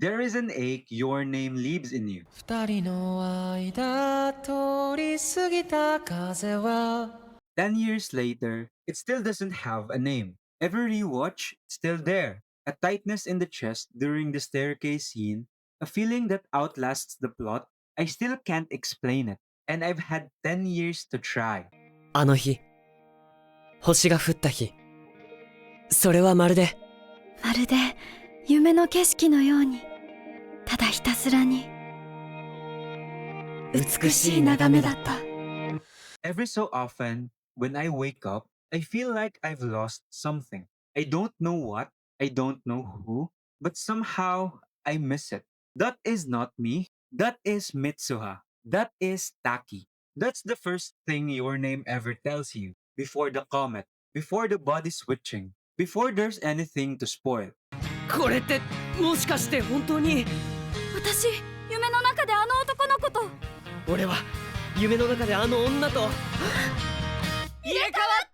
There is an ache your name leaves in you. 二人の間通り過ぎた風は 10 years later, it still doesn't have a name. Every rewatch, it's still there. A tightness in the chest during the staircase scene, a feeling that outlasts the plot. I still can't explain it. And I've had 10 years to try. あの日、星が降った日。それはまるでまるで夢の景色のように、ただひたすらに美しい眺めだった。Every so often, when I wake up, I feel like I've lost something. I don't know what, I don't know who, but somehow I miss it. That is not me. That is Mitsuha. That is Taki. That's the first thing your name ever tells you. Before the comet, before the body switching, before there's anything to spoil. これってもしかして本当に私、夢の中であの男の子と。俺は夢の中であの女と入れ替わっ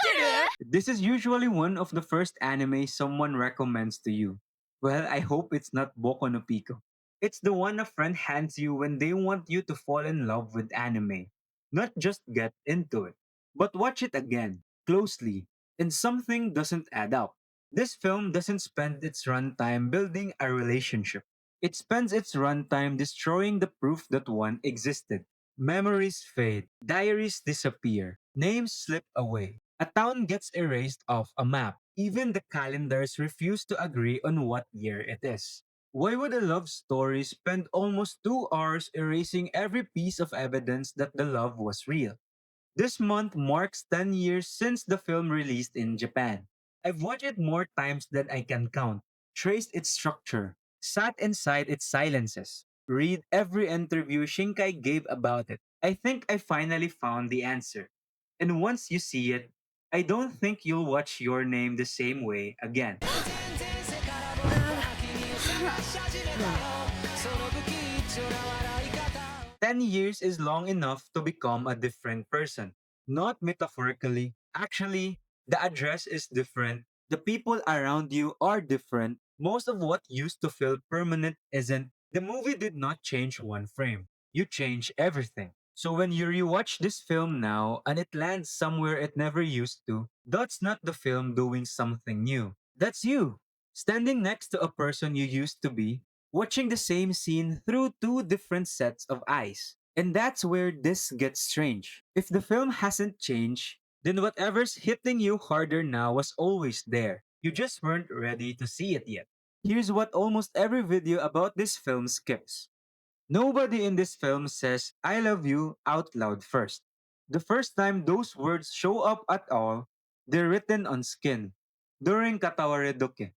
てる This is usually one of the first anime someone recommends to you. Well, I hope it's not Boku no Pico. It's the one a friend hands you when they want you to fall in love with anime. Not just get into it, but watch it again, closely, and something doesn't add up. This film doesn't spend its runtime building a relationship. It spends its runtime destroying the proof that one existed. Memories fade, diaries disappear, names slip away. A town gets erased off a map. Even the calendars refuse to agree on what year it is. Why would a love story spend almost 2 hours erasing every piece of evidence that the love was real? This month marks 10 years since the film released in Japan. I've watched it more times than I can count, traced its structure, sat inside its silences, read every interview Shinkai gave about it. I think I finally found the answer. And once you see it, I don't think you'll watch Your Name the same way again. 10 years is long enough to become a different person. Not metaphorically. Actually, the address is different. The people around you are different. Most of what used to feel permanent isn't. The movie did not change one frame. You change everything. So when you rewatch this film now and it lands somewhere it never used to, that's not the film doing something new. That's you. Standing next to a person you used to be, watching the same scene through two different sets of eyes. And that's where this gets strange. If the film hasn't changed, then whatever's hitting you harder now was always there. You just weren't ready to see it yet. Here's what almost every video about this film skips. Nobody in this film says, I love you out loud first. The first time those words show up at all, they're written on skin during Katawaredoke.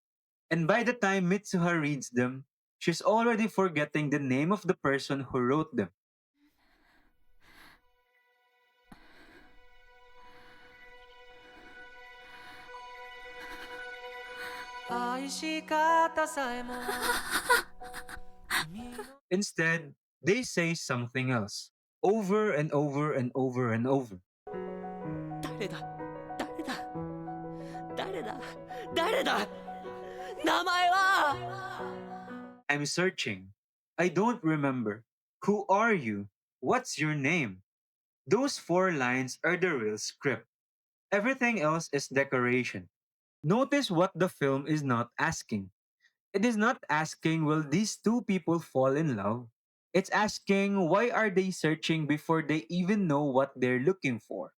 And by the time Mitsuha reads them, she's already forgetting the name of the person who wrote them. 愛し方さえも Instead, they say something else, over and over and over and over. 誰だ誰だ誰だ誰だ名前は I'm searching. I don't remember. Who are you? What's your name? Those four lines are the real script. Everything else is decoration. Notice what the film is not asking. It is not asking, will these two people fall in love? It's asking, why are they searching before they even know what they're looking for?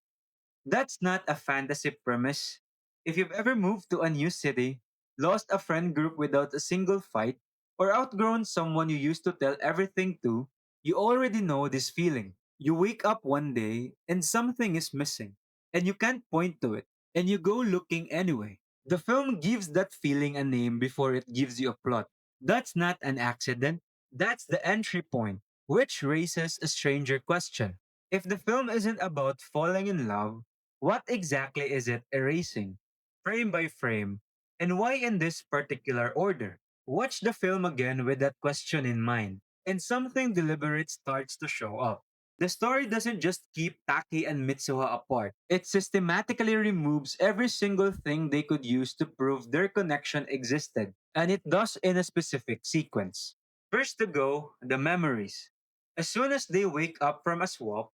That's not a fantasy premise. If you've ever moved to a new city, lost a friend group without a single fight, or outgrown someone you used to tell everything to, you already know this feeling. You wake up one day and something is missing, and you can't point to it, and you go looking anyway. The film gives that feeling a name before it gives you a plot. That's not an accident, that's the entry point, which raises a stranger question. If the film isn't about falling in love, what exactly is it erasing? Frame by frame. And why in this particular order? Watch the film again with that question in mind, and something deliberate starts to show up. The story doesn't just keep Taki and Mitsuha apart, it systematically removes every single thing they could use to prove their connection existed, and it does in a specific sequence. First to go, the memories. As soon as they wake up from a swap,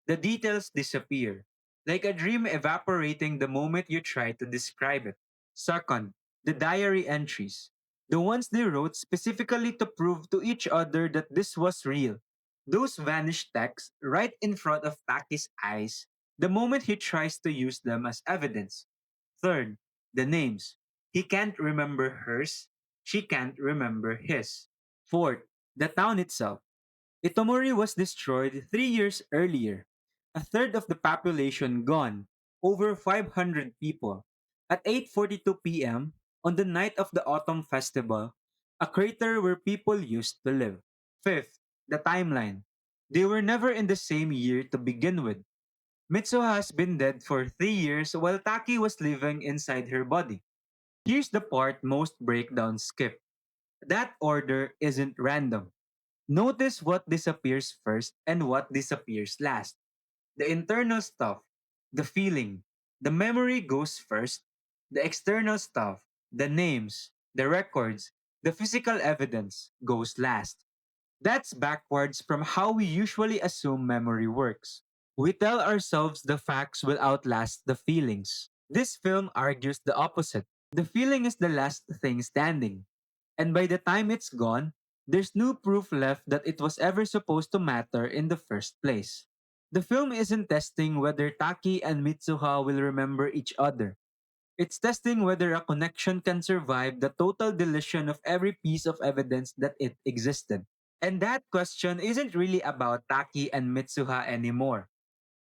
the details disappear, like a dream evaporating the moment you try to describe it. Second, the diary entries. The ones they wrote specifically to prove to each other that this was real. Those vanished texts right in front of Taki's eyes the moment he tries to use them as evidence. Third, the names. He can't remember hers, she can't remember his. Fourth, the town itself. Itomori was destroyed 3 years earlier. A third of the population gone, over 500 people. At 8:42 p.m., on the night of the autumn festival, a crater where people used to live. Fifth, the timeline. They were never in the same year to begin with. Mitsuha has been dead for 3 years while Taki was living inside her body. Here's the part most breakdowns skip. That order isn't random. Notice what disappears first and what disappears last. The internal stuff, the feeling, the memory goes first. The external stuff, the names, the records, the physical evidence goes last. That's backwards from how we usually assume memory works. We tell ourselves the facts will outlast the feelings. This film argues the opposite. The feeling is the last thing standing. And by the time it's gone, there's no proof left that it was ever supposed to matter in the first place. The film isn't testing whether Taki and Mitsuha will remember each other. It's testing whether a connection can survive the total deletion of every piece of evidence that it existed. And that question isn't really about Taki and Mitsuha anymore.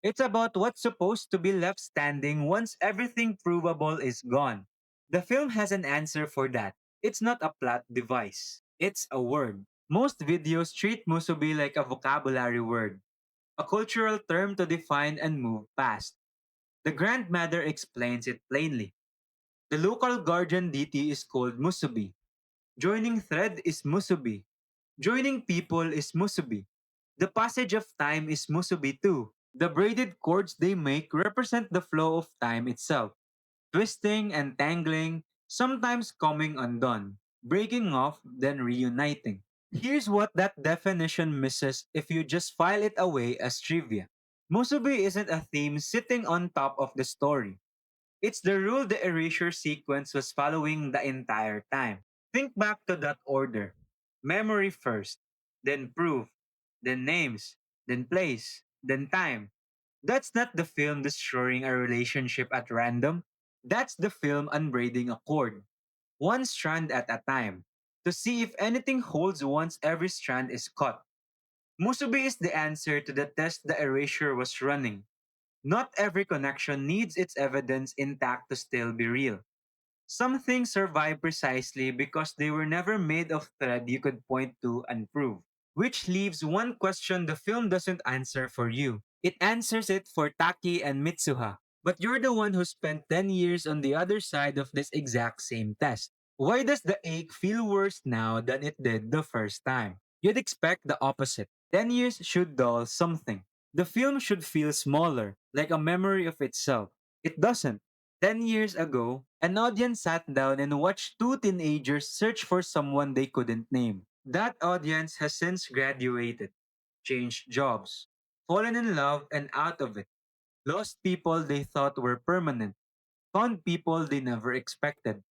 It's about what's supposed to be left standing once everything provable is gone. The film has an answer for that. It's not a plot device. It's a word. Most videos treat musubi like a vocabulary word, a cultural term to define and move past. The grandmother explains it plainly. The local guardian deity is called musubi. Joining thread is musubi. Joining people is musubi. The passage of time is musubi too. The braided cords they make represent the flow of time itself, twisting and tangling, sometimes coming undone, breaking off, then reuniting. Here's what that definition misses if you just file it away as trivia. Musubi isn't a theme sitting on top of the story. It's the rule the erasure sequence was following the entire time. Think back to that order. Memory first, then proof, then names, then place, then time. That's not the film destroying a relationship at random. That's the film unbraiding a cord, one strand at a time, to see if anything holds once every strand is cut. Musubi is the answer to the test the erasure was running. Not every connection needs its evidence intact to still be real. Some things survive precisely because they were never made of thread you could point to and prove. Which leaves one question the film doesn't answer for you. It answers it for Taki and Mitsuha. But you're the one who spent 10 years on the other side of this exact same test. Why does the ache feel worse now than it did the first time? You'd expect the opposite. 10 years should dull something. The film should feel smaller, like a memory of itself. It doesn't. 10 years ago, an audience sat down and watched two teenagers search for someone they couldn't name. That audience has since graduated, changed jobs, fallen in love and out of it, lost people they thought were permanent, found people they never expected,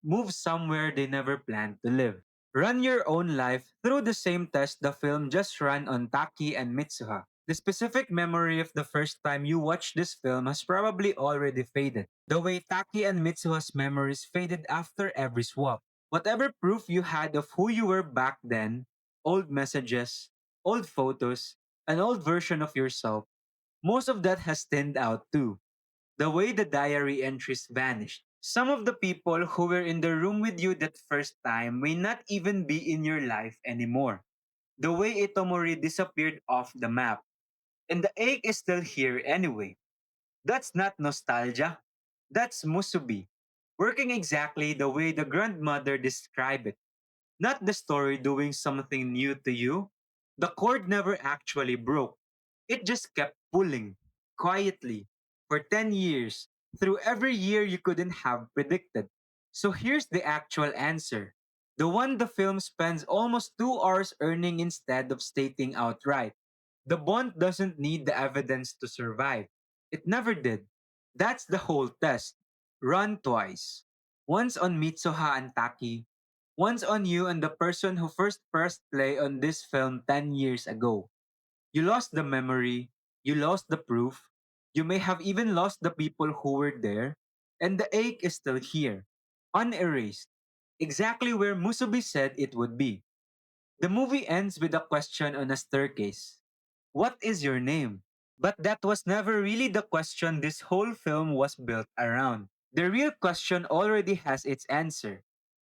moved somewhere they never planned to live. Run your own life through the same test the film just ran on Taki and Mitsuha. The specific memory of the first time you watched this film has probably already faded, the way Taki and Mitsuha's memories faded after every swap. Whatever proof you had of who you were back then, old messages, old photos, an old version of yourself, most of that has thinned out too. The way the diary entries vanished. Some of the people who were in the room with you that first time may not even be in your life anymore. The way Itomori disappeared off the map. And the ache is still here anyway. That's not nostalgia. That's musubi. Working exactly the way the grandmother described it. Not the story doing something new to you. The cord never actually broke. It just kept pulling, quietly, for 10 years, through every year you couldn't have predicted. So here's the actual answer. The one the film spends almost 2 hours earning instead of stating outright. The Bond doesn't need the evidence to survive. It never did. That's the whole test. Run twice. Once on Mitsuha and Taki, once on you and the person who first pressed play on this film 10 years ago. You lost the memory, you lost the proof, you may have even lost the people who were there, and the ache is still here, unerased, exactly where Musubi said it would be. The movie ends with a question on a staircase. What is your name? But that was never really the question this whole film was built around. The real question already has its answer,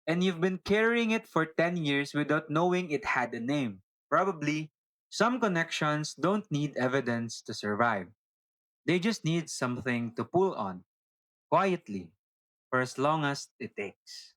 and you've been carrying it for 10 years without knowing it had a name. Probably, some connections don't need evidence to survive. They just need something to pull on, quietly, for as long as it takes.